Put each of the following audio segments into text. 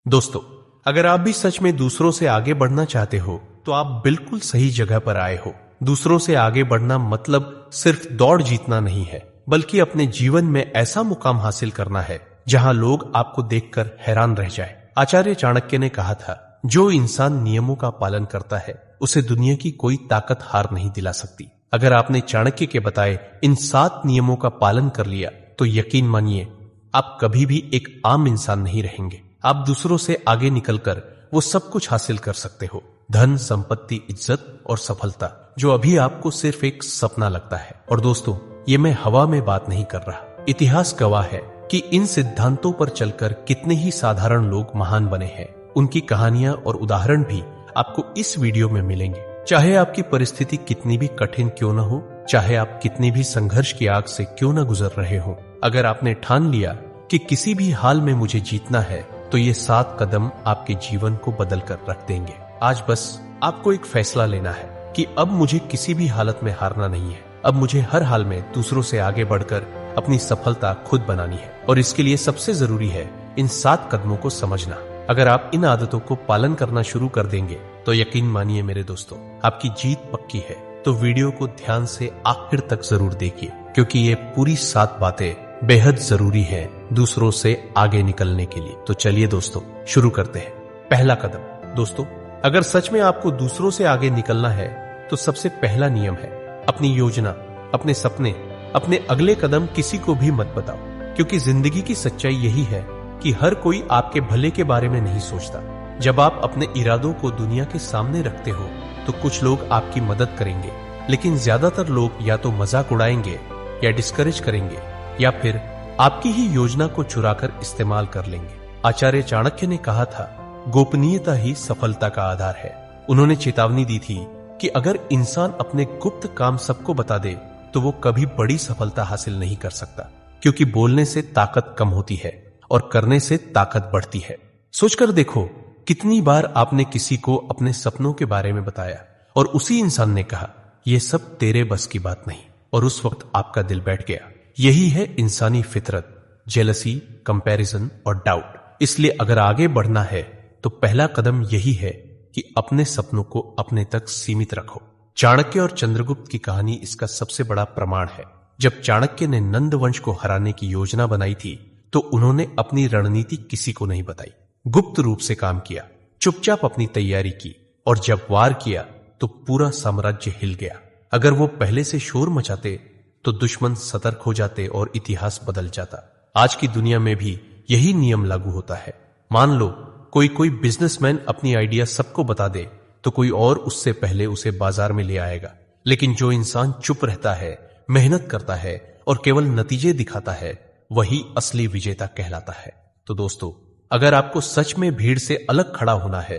दोस्तों, अगर आप भी सच में दूसरों से आगे बढ़ना चाहते हो तो आप बिल्कुल सही जगह पर आए हो। दूसरों से आगे बढ़ना मतलब सिर्फ दौड़ जीतना नहीं है, बल्कि अपने जीवन में ऐसा मुकाम हासिल करना है जहां लोग आपको देखकर हैरान रह जाए। आचार्य चाणक्य ने कहा था, जो इंसान नियमों का पालन करता है उसे दुनिया की कोई ताकत हार नहीं दिला सकती। अगर आपने चाणक्य के बताए इन 7 नियमों का पालन कर लिया तो यकीन मानिए आप कभी भी एक आम इंसान नहीं रहेंगे। आप दूसरों से आगे निकलकर वो सब कुछ हासिल कर सकते हो, धन, संपत्ति, इज्जत और सफलता, जो अभी आपको सिर्फ एक सपना लगता है। और दोस्तों, ये मैं हवा में बात नहीं कर रहा। इतिहास गवाह है कि इन सिद्धांतों पर चलकर कितने ही साधारण लोग महान बने हैं। उनकी कहानियां और उदाहरण भी आपको इस वीडियो में मिलेंगे। चाहे आपकी परिस्थिति कितनी भी कठिन क्यों न हो, चाहे आप कितनी भी संघर्ष की आग से क्यों न गुजर रहे हो, अगर आपने ठान लिया कि किसी भी हाल में मुझे जीतना है तो ये 7 कदम आपके जीवन को बदल कर रख देंगे। आज बस आपको एक फैसला लेना है कि अब मुझे किसी भी हालत में हारना नहीं है। अब मुझे हर हाल में दूसरों से आगे बढ़कर अपनी सफलता खुद बनानी है। और इसके लिए सबसे जरूरी है इन 7 कदमों को समझना। अगर आप इन आदतों को पालन करना शुरू कर देंगे तो यकीन मानिए मेरे दोस्तों, आपकी जीत पक्की है। तो वीडियो को ध्यान से आखिर तक जरूर देखिए, क्योंकि ये पूरी 7 बातें बेहद जरूरी है दूसरों से आगे निकलने के लिए। तो चलिए दोस्तों, शुरू करते हैं। पहला कदम। दोस्तों, अगर सच में आपको दूसरों से आगे निकलना है तो सबसे पहला नियम है अपनी योजना, अपने सपने, अपने अगले कदम किसी को भी मत बताओ। क्योंकि जिंदगी की सच्चाई यही है कि हर कोई आपके भले के बारे में नहीं सोचता। जब आप अपने इरादों को दुनिया के सामने रखते हो तो कुछ लोग आपकी मदद करेंगे, लेकिन ज्यादातर लोग या तो मजाक उड़ाएंगे या डिस्करेज करेंगे या फिर आपकी ही योजना को चुराकर इस्तेमाल कर लेंगे। आचार्य चाणक्य ने कहा था, गोपनीयता ही सफलता का आधार है। उन्होंने चेतावनी दी थी कि अगर इंसान अपने गुप्त काम सबको बता दे तो वो कभी बड़ी सफलता हासिल नहीं कर सकता। क्योंकि बोलने से ताकत कम होती है और करने से ताकत बढ़ती है। सोचकर देखो, कितनी बार आपने किसी को अपने सपनों के बारे में बताया और उसी इंसान ने कहा, यह सब तेरे बस की बात नहीं, और उस वक्त आपका दिल बैठ गया। यही है इंसानी फितरत, जेलसी, कंपैरिजन और डाउट। इसलिए अगर आगे बढ़ना है तो पहला कदम यही है कि अपने सपनों को अपने तक सीमित रखो। चाणक्य और चंद्रगुप्त की कहानी इसका सबसे बड़ा प्रमाण है। जब चाणक्य ने नंद वंश को हराने की योजना बनाई थी तो उन्होंने अपनी रणनीति किसी को नहीं बताई। गुप्त रूप से काम किया, चुपचाप अपनी तैयारी की, और जब वार किया तो पूरा साम्राज्य हिल गया। अगर वो पहले से शोर मचाते तो दुश्मन सतर्क हो जाते और इतिहास बदल जाता। आज की दुनिया में भी यही नियम लागू होता है। मान लो कोई बिजनेसमैन अपनी आइडिया सबको बता दे तो कोई और उससे पहले उसे बाजार में ले आएगा। लेकिन जो इंसान चुप रहता है, मेहनत करता है और केवल नतीजे दिखाता है, वही असली विजेता कहलाता है। तो दोस्तों, अगर आपको सच में भीड़ से अलग खड़ा होना है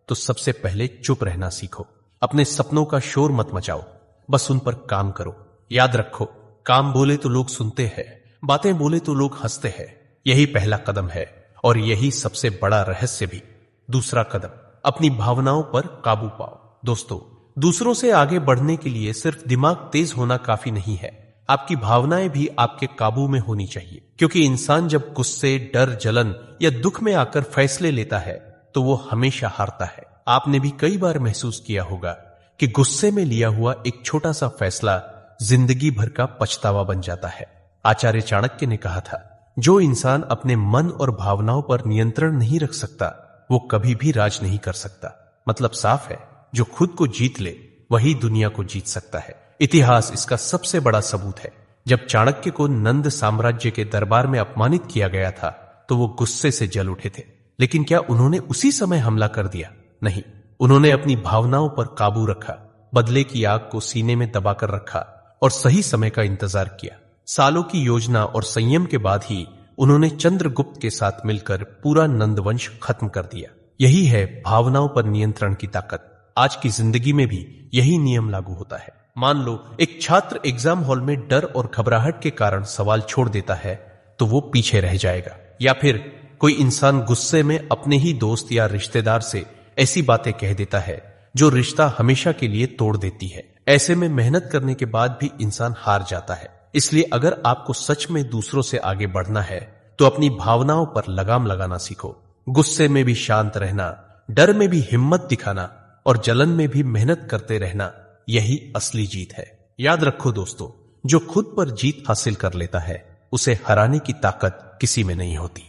तो सबसे पहले चुप रहना सीखो। अपने सपनों का शोर मत मचाओ, बस उन पर काम करो। याद रखो, काम बोले तो लोग सुनते हैं, बातें बोले तो लोग हंसते हैं। यही पहला कदम है और यही सबसे बड़ा रहस्य भी। दूसरा कदम, अपनी भावनाओं पर काबू पाओ। दोस्तों, दूसरों से आगे बढ़ने के लिए सिर्फ दिमाग तेज होना काफी नहीं है, आपकी भावनाएं भी आपके काबू में होनी चाहिए। क्योंकि इंसान जब गुस्से, डर, जलन या दुख में आकर फैसले लेता है तो वो हमेशा हारता है। आपने भी कई बार महसूस किया होगा कि गुस्से में लिया हुआ एक छोटा सा फैसला जिंदगी भर का पछतावा बन जाता है। आचार्य चाणक्य ने कहा था, जो इंसान अपने मन और भावनाओं पर नियंत्रण नहीं रख सकता वो कभी भी राज नहीं कर सकता। मतलब साफ है, जो खुद को जीत ले वही दुनिया को जीत सकता है। इतिहास इसका सबसे बड़ा सबूत है। जब चाणक्य को नंद साम्राज्य के दरबार में अपमानित किया गया था तो वो गुस्से से जल उठे थे। लेकिन क्या उन्होंने उसी समय हमला कर दिया? नहीं, उन्होंने अपनी भावनाओं पर काबू रखा, बदले की आग को सीने में दबाकर रखा और सही समय का इंतजार किया। सालों की योजना और संयम के बाद ही उन्होंने चंद्रगुप्त के साथ मिलकर पूरा नंदवंश खत्म कर दिया। यही है भावनाओं पर नियंत्रण की ताकत। आज की जिंदगी में भी यही नियम लागू होता है। मान लो एक छात्र एग्जाम हॉल में डर और घबराहट के कारण सवाल छोड़ देता है तो वो पीछे रह जाएगा। या फिर कोई इंसान गुस्से में अपने ही दोस्त या रिश्तेदार से ऐसी बातें कह देता है जो रिश्ता हमेशा के लिए तोड़ देती है। ऐसे में मेहनत करने के बाद भी इंसान हार जाता है। इसलिए अगर आपको सच में दूसरों से आगे बढ़ना है तो अपनी भावनाओं पर लगाम लगाना सीखो। गुस्से में भी शांत रहना, डर में भी हिम्मत दिखाना और जलन में भी मेहनत करते रहना, यही असली जीत है। याद रखो दोस्तों, जो खुद पर जीत हासिल कर लेता है उसे हराने की ताकत किसी में नहीं होती।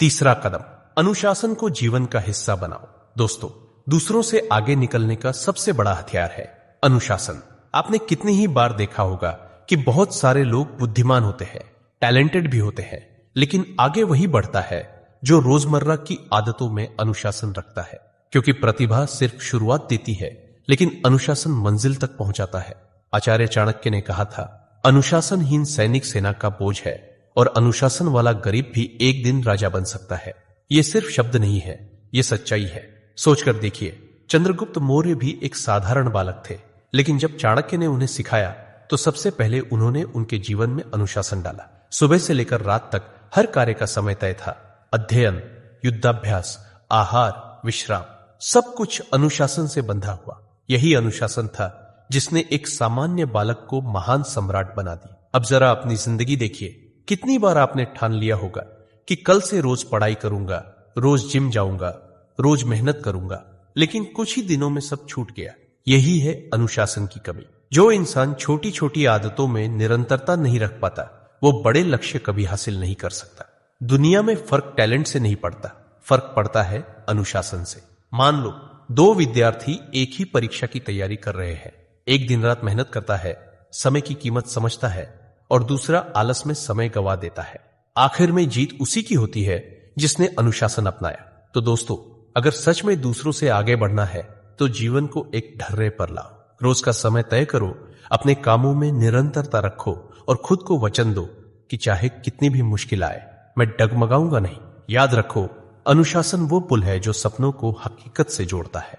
तीसरा कदम, अनुशासन को जीवन का हिस्सा बनाओ। दोस्तों, दूसरों से आगे निकलने का सबसे बड़ा हथियार है अनुशासन। आपने कितनी ही बार देखा होगा कि बहुत सारे लोग बुद्धिमान होते हैं, टैलेंटेड भी होते हैं, लेकिन आगे वही बढ़ता है जो रोजमर्रा की आदतों में अनुशासन रखता है। क्योंकि प्रतिभा सिर्फ शुरुआत देती है, लेकिन अनुशासन मंजिल तक पहुंचाता है। आचार्य चाणक्य ने कहा था, अनुशासनहीन सैनिक सेना का बोझ है और अनुशासन वाला गरीब भी एक दिन राजा बन सकता है। ये सिर्फ शब्द नहीं है, ये सच्चाई है। सोचकर देखिए, चंद्रगुप्त मौर्य भी एक साधारण बालक थे, लेकिन जब चाणक्य ने उन्हें सिखाया तो सबसे पहले उन्होंने उनके जीवन में अनुशासन डाला। सुबह से लेकर रात तक हर कार्य का समय तय था। अध्ययन, युद्धाभ्यास, आहार, विश्राम, सब कुछ अनुशासन से बंधा हुआ। यही अनुशासन था जिसने एक सामान्य बालक को महान सम्राट बना दी। अब जरा अपनी जिंदगी देखिए, कितनी बार आपने ठान लिया होगा कि कल से रोज पढ़ाई करूंगा, रोज जिम जाऊंगा, रोज मेहनत करूंगा, लेकिन कुछ ही दिनों में सब छूट गया। यही है अनुशासन की कमी। जो इंसान छोटी छोटी आदतों में निरंतरता नहीं रख पाता, वो बड़े लक्ष्य कभी हासिल नहीं कर सकता। दुनिया में फर्क टैलेंट से नहीं पड़ता, फर्क पड़ता है अनुशासन से। मान लो 2 विद्यार्थी एक ही परीक्षा की तैयारी कर रहे हैं। एक दिन रात मेहनत करता है, समय की कीमत समझता है, और दूसरा आलस में समय गंवा देता है। आखिर में जीत उसी की होती है जिसने अनुशासन अपनाया। तो दोस्तों, अगर सच में दूसरों से आगे बढ़ना है तो जीवन को एक ढर्रे पर लाओ। रोज का समय तय करो, अपने कामों में निरंतरता रखो और खुद को वचन दो कि चाहे कितनी भी मुश्किल आए, मैं डगमगाऊंगा नहीं। याद रखो, अनुशासन वो पुल है जो सपनों को हकीकत से जोड़ता है।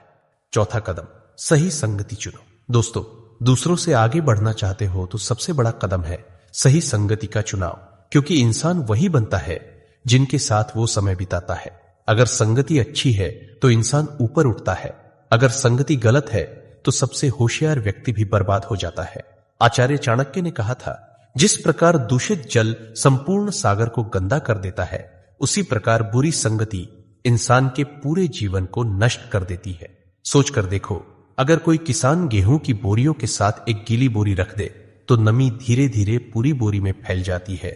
चौथा कदम, सही संगति चुनो। दोस्तों, दूसरों से आगे बढ़ना चाहते हो तो सबसे बड़ा कदम है सही संगति का चुनाव। क्योंकि इंसान वही बनता है जिनके साथ वो समय बिताता है। अगर संगति अच्छी है तो इंसान ऊपर उठता है, अगर संगति गलत है तो सबसे होशियार व्यक्ति भी बर्बाद हो जाता है। आचार्य चाणक्य ने कहा था, जिस प्रकार दूषित जल संपूर्ण सागर को गंदा कर देता है, उसी प्रकार बुरी संगति इंसान के पूरे जीवन को नष्ट कर देती है। सोचकर देखो, अगर कोई किसान गेहूं की बोरियों के साथ एक गीली बोरी रख दे तो नमी धीरे धीरे पूरी बोरी में फैल जाती है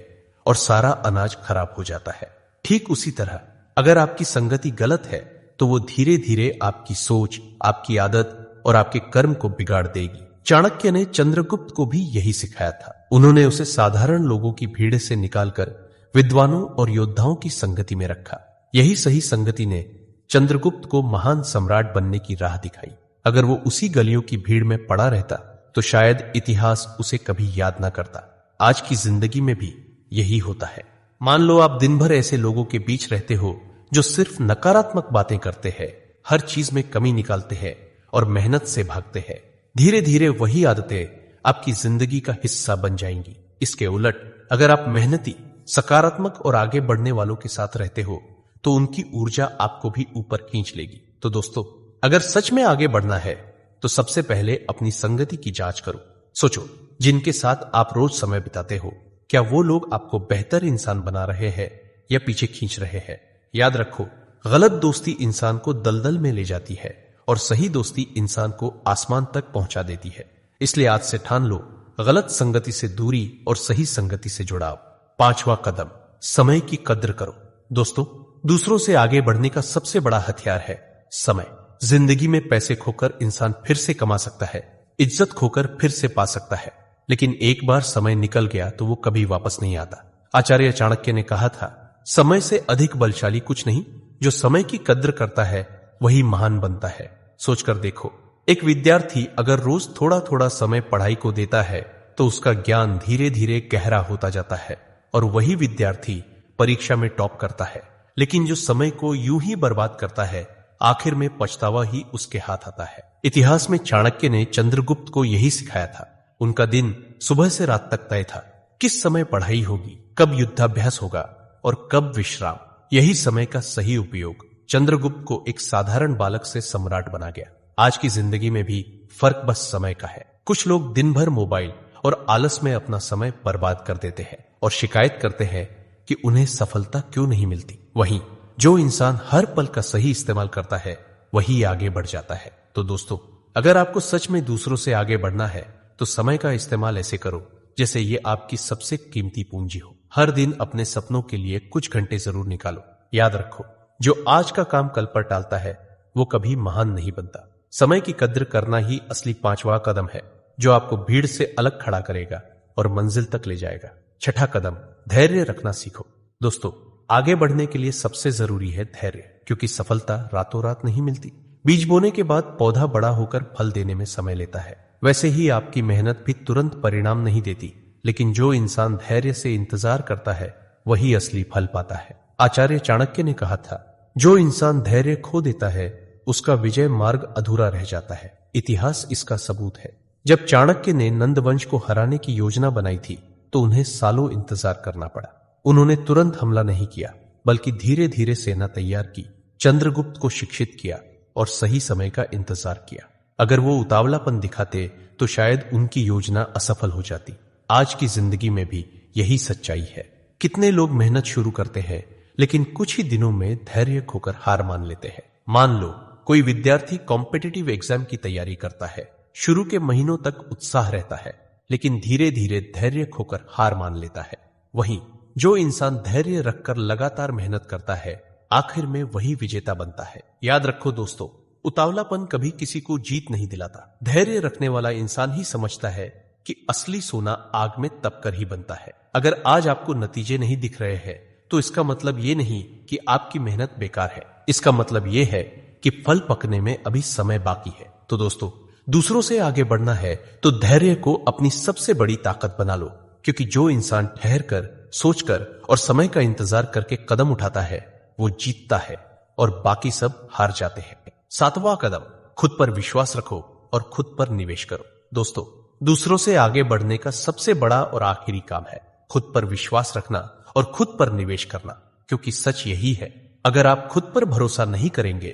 और सारा अनाज खराब हो जाता है। ठीक उसी तरह अगर आपकी संगति गलत है तो वो धीरे धीरे आपकी सोच, आपकी आदत और आपके कर्म को बिगाड़ देगी। चाणक्य ने चंद्रगुप्त को भी यही सिखाया था। उन्होंने उसे साधारण लोगों की भीड़ से निकालकर विद्वानों और योद्धाओं की संगति में रखा। यही सही संगति ने चंद्रगुप्त को महान सम्राट बनने की राह दिखाई। अगर वो उसी गलियों की भीड़ में पड़ा रहता तो शायद इतिहास उसे कभी याद ना करता। आज की जिंदगी में भी यही होता है। मान लो आप दिन भर ऐसे लोगों के बीच रहते हो जो सिर्फ नकारात्मक बातें करते हैं, हर चीज में कमी निकालते हैं और मेहनत से भागते हैं। धीरे धीरे वही आदतें आपकी जिंदगी का हिस्सा बन जाएंगी। इसके उलट अगर आप मेहनती, सकारात्मक और आगे बढ़ने वालों के साथ रहते हो तो उनकी ऊर्जा आपको भी ऊपर खींच लेगी। तो दोस्तों, अगर सच में आगे बढ़ना है तो सबसे पहले अपनी संगति की जांच करो। सोचो, जिनके साथ आप रोज समय बिताते हो, क्या वो लोग आपको बेहतर इंसान बना रहे हैं या पीछे खींच रहे हैं? याद रखो, गलत दोस्ती इंसान को दलदल में ले जाती है और सही दोस्ती इंसान को आसमान तक पहुंचा देती है। इसलिए आज से ठान लो, गलत संगति से दूरी और सही संगति से जुड़ाव। 5वां कदम, समय की कद्र करो। दोस्तों, दूसरों से आगे बढ़ने का सबसे बड़ा हथियार है समय। जिंदगी में पैसे खोकर इंसान फिर से कमा सकता है, इज्जत खोकर फिर से पा सकता है, लेकिन एक बार समय निकल गया तो वो कभी वापस नहीं आता। आचार्य चाणक्य ने कहा था, समय से अधिक बलशाली कुछ नहीं, जो समय की कद्र करता है वही महान बनता है। सोचकर देखो, एक विद्यार्थी अगर रोज थोड़ा थोड़ा समय पढ़ाई को देता है तो उसका ज्ञान धीरे धीरे गहरा होता जाता है और वही विद्यार्थी परीक्षा में टॉप करता है। लेकिन जो समय को यूं ही बर्बाद करता है, आखिर में पछतावा ही उसके हाथ आता है। इतिहास में चाणक्य ने चंद्रगुप्त को यही सिखाया था। उनका दिन सुबह से रात तक तय था, किस समय पढ़ाई होगी, कब युद्धाभ्यास होगा और कब विश्राम। यही समय का सही उपयोग चंद्रगुप्त को एक साधारण बालक से सम्राट बना गया। आज की जिंदगी में भी फर्क बस समय का है। कुछ लोग दिन भर मोबाइल और आलस में अपना समय बर्बाद कर देते हैं और शिकायत करते हैं कि उन्हें सफलता क्यों नहीं मिलती। वहीं जो इंसान हर पल का सही इस्तेमाल करता है वही आगे बढ़ जाता है। तो दोस्तों, अगर आपको सच में दूसरों से आगे बढ़ना है तो समय का इस्तेमाल ऐसे करो जैसे ये आपकी सबसे कीमती पूंजी हो। हर दिन अपने सपनों के लिए कुछ घंटे जरूर निकालो। याद रखो, जो आज का काम कल पर टालता है वो कभी महान नहीं बनता। समय की कद्र करना ही असली 5वां कदम है जो आपको भीड़ से अलग खड़ा करेगा और मंजिल तक ले जाएगा। 6ठा कदम, धैर्य रखना सीखो। दोस्तों, आगे बढ़ने के लिए सबसे जरूरी है धैर्य, क्योंकि सफलता रातों रात नहीं मिलती। बीज बोने के बाद पौधा बड़ा होकर फल देने में समय लेता है। वैसे ही आपकी मेहनत भी तुरंत परिणाम नहीं देती, लेकिन जो इंसान धैर्य से इंतजार करता है वही असली फल पाता है। आचार्य चाणक्य ने कहा था, जो इंसान धैर्य खो देता है उसका विजय मार्ग अधूरा रह जाता है। इतिहास इसका सबूत है। जब चाणक्य ने नंद वंश को हराने की योजना बनाई थी तो उन्हें सालों इंतजार करना पड़ा। उन्होंने तुरंत हमला नहीं किया, बल्कि धीरे धीरे सेना तैयार की, चंद्रगुप्त को शिक्षित किया और सही समय का इंतजार किया। अगर वो उतावलापन दिखाते तो शायद उनकी योजना असफल हो जाती। आज की जिंदगी में भी यही सच्चाई है। कितने लोग मेहनत शुरू करते हैं लेकिन कुछ ही दिनों में धैर्य खोकर हार मान लेते हैं। मान लो कोई विद्यार्थी कॉम्पिटिटिव एग्जाम की तैयारी करता है। शुरू के महीनों तक उत्साह रहता है, लेकिन धीरे धीरे धैर्य खोकर हार मान लेता है। वहीं जो इंसान धैर्य रखकर लगातार मेहनत करता है, आखिर में वही विजेता बनता है। याद रखो दोस्तों, उतावलापन कभी किसी को जीत नहीं दिलाता। धैर्य रखने वाला इंसान ही समझता है कि असली सोना आग में तप कर ही बनता है। अगर आज आपको नतीजे नहीं दिख रहे हैं तो इसका मतलब ये नहीं कि आपकी मेहनत बेकार है। इसका मतलब ये है कि फल पकने में अभी समय बाकी है। तो दोस्तों, दूसरों से आगे बढ़ना है तो धैर्य को अपनी सबसे बड़ी ताकत बना लो, क्योंकि जो इंसान ठहर कर, सोचकर और समय का इंतजार करके कदम उठाता है वो जीतता है और बाकी सब हार जाते हैं। 7वां कदम, खुद पर विश्वास रखो और खुद पर निवेश करो। दोस्तों, दूसरों से आगे बढ़ने का सबसे बड़ा और आखिरी काम है खुद पर विश्वास रखना और खुद पर निवेश करना, क्योंकि सच यही है, अगर आप खुद पर भरोसा नहीं करेंगे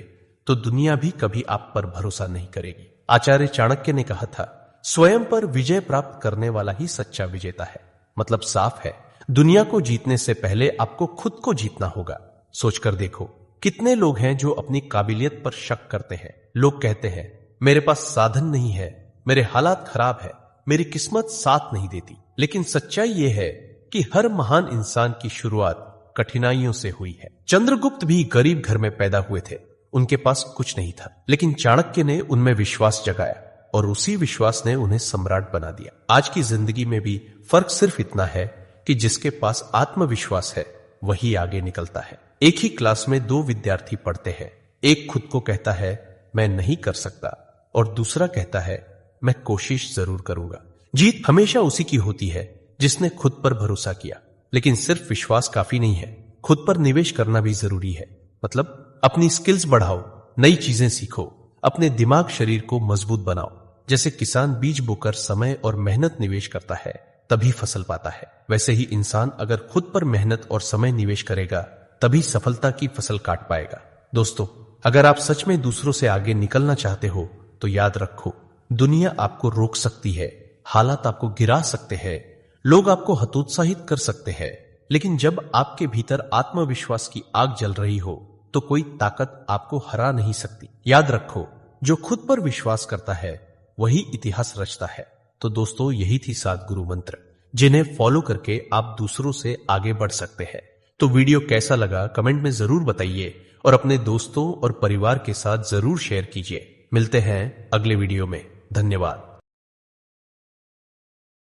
तो दुनिया भी कभी आप पर भरोसा नहीं करेगी। आचार्य चाणक्य ने कहा था, स्वयं पर विजय प्राप्त करने वाला ही सच्चा विजेता है। मतलब साफ है, दुनिया को जीतने से पहले आपको खुद को जीतना होगा। सोचकर देखो, कितने लोग हैं जो अपनी काबिलियत पर शक करते हैं। लोग कहते हैं, मेरे पास साधन नहीं है, मेरे हालात खराब है, मेरी किस्मत साथ नहीं देती। लेकिन सच्चाई यह है कि हर महान इंसान की शुरुआत कठिनाइयों से हुई है। चंद्रगुप्त भी गरीब घर में पैदा हुए थे, उनके पास कुछ नहीं था, लेकिन चाणक्य ने उनमें विश्वास जगाया और उसी विश्वास ने उन्हें सम्राट बना दिया। आज की जिंदगी में भी फर्क सिर्फ इतना है कि जिसके पास आत्मविश्वास है वही आगे निकलता है। एक ही क्लास में 2 विद्यार्थी पढ़ते हैं। एक खुद को कहता है मैं नहीं कर सकता और दूसरा कहता है मैं कोशिश जरूर करूंगा। जीत हमेशा उसी की होती है जिसने खुद पर भरोसा किया। लेकिन सिर्फ विश्वास काफी नहीं है, खुद पर निवेश करना भी जरूरी है। मतलब अपनी स्किल्स बढ़ाओ, नई चीजें सीखो, अपने दिमाग शरीर को मजबूत बनाओ। जैसे किसान बीज बोकर समय और मेहनत निवेश करता है तभी फसल पाता है, वैसे ही इंसान अगर खुद पर मेहनत और समय निवेश करेगा तभी सफलता की फसल काट पाएगा। दोस्तों, अगर आप सच में दूसरों से आगे निकलना चाहते हो तो याद रखो, दुनिया आपको रोक सकती है, हालात आपको गिरा सकते हैं, लोग आपको हतोत्साहित कर सकते हैं, लेकिन जब आपके भीतर आत्मविश्वास की आग जल रही हो तो कोई ताकत आपको हरा नहीं सकती। याद रखो, जो खुद पर विश्वास करता है वही इतिहास रचता है। तो दोस्तों, यही थी 7 गुरु मंत्र जिन्हें फॉलो करके आप दूसरों से आगे बढ़ सकते हैं। तो वीडियो कैसा लगा कमेंट में जरूर बताइए और अपने दोस्तों और परिवार के साथ जरूर शेयर कीजिए। मिलते हैं अगले वीडियो में। धन्यवाद।